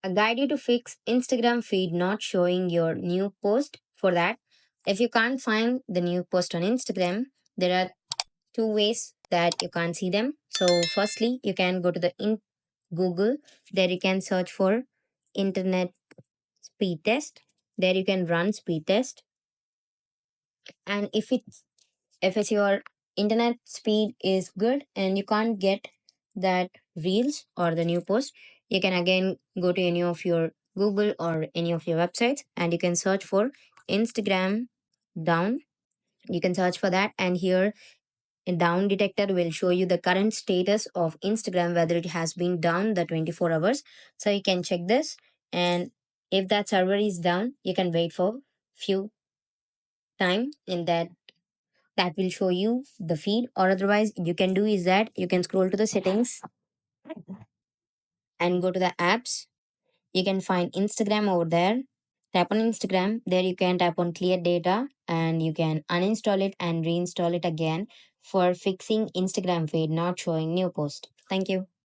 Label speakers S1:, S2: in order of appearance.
S1: a guide you to fix Instagram feed not showing your new post. For that, if you can't find the new post on Instagram, there are two ways that you can't see them. So firstly, you can go to the in Google. There you can search for internet speed test. There you can run speed test, and if it's your internet speed is good and you can't get that reels or the new post, you can again go to any of your Google or any of your websites and you can search for Instagram down. You can search for that, and here a down detector will show you the current status of Instagram, whether it has been down the 24 hours. So you can check this, and if that server is down, you can wait for few time in that will show you the feed. Or otherwise you can do is that you can scroll to the settings and go to the apps. You can find Instagram over there. Tap on Instagram. There you can tap on clear data and you can uninstall it and reinstall it again for fixing Instagram feed not showing new post. Thank you.